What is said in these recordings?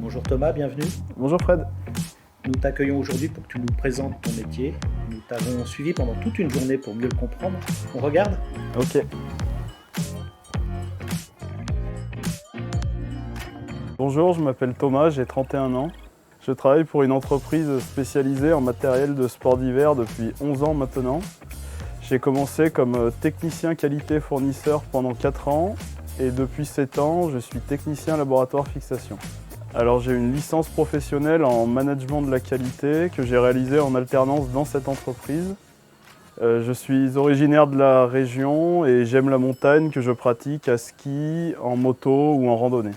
Bonjour Thomas, bienvenue. Bonjour Fred. Nous t'accueillons aujourd'hui pour que tu nous présentes ton métier. Nous t'avons suivi pendant toute une journée pour mieux le comprendre. On regarde? Ok. Bonjour, je m'appelle Thomas, j'ai 31 ans. Je travaille pour une entreprise spécialisée en matériel de sport d'hiver depuis 11 ans maintenant. J'ai commencé comme technicien qualité fournisseur pendant 4 ans et depuis 7 ans, je suis technicien laboratoire fixation. Alors j'ai une licence professionnelle en management de la qualité que j'ai réalisée en alternance dans cette entreprise. Je suis originaire de la région et j'aime la montagne que je pratique à ski, en moto ou en randonnée.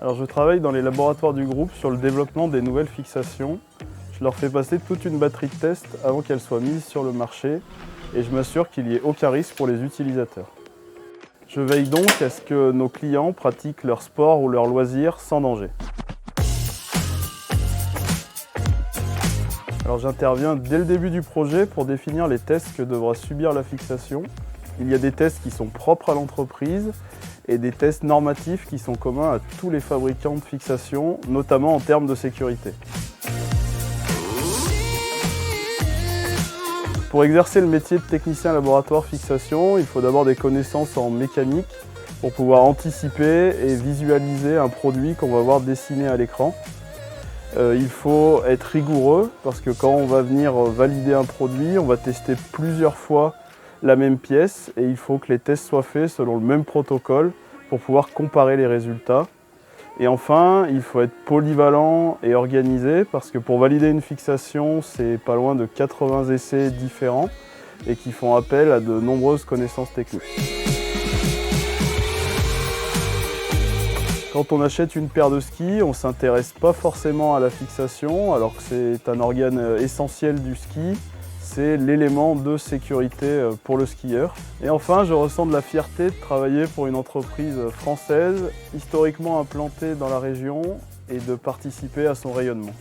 Alors je travaille dans les laboratoires du groupe sur le développement des nouvelles fixations. Je leur fais passer toute une batterie de tests avant qu'elles soient mises sur le marché et je m'assure qu'il n'y ait aucun risque pour les utilisateurs. Je veille donc à ce que nos clients pratiquent leur sport ou leur loisir sans danger. Alors j'interviens dès le début du projet pour définir les tests que devra subir la fixation. Il y a des tests qui sont propres à l'entreprise et des tests normatifs qui sont communs à tous les fabricants de fixation, notamment en termes de sécurité. Pour exercer le métier de technicien laboratoire fixation, il faut d'abord des connaissances en mécanique pour pouvoir anticiper et visualiser un produit qu'on va voir dessiné à l'écran. Il faut être rigoureux parce que quand on va venir valider un produit, on va tester plusieurs fois la même pièce et il faut que les tests soient faits selon le même protocole pour pouvoir comparer les résultats. Et enfin, il faut être polyvalent et organisé parce que pour valider une fixation, c'est pas loin de 80 essais différents et qui font appel à de nombreuses connaissances techniques. Quand on achète une paire de skis, on ne s'intéresse pas forcément à la fixation alors que c'est un organe essentiel du ski. C'est l'élément de sécurité pour le skieur. Et enfin, je ressens de la fierté de travailler pour une entreprise française, historiquement implantée dans la région, et de participer à son rayonnement.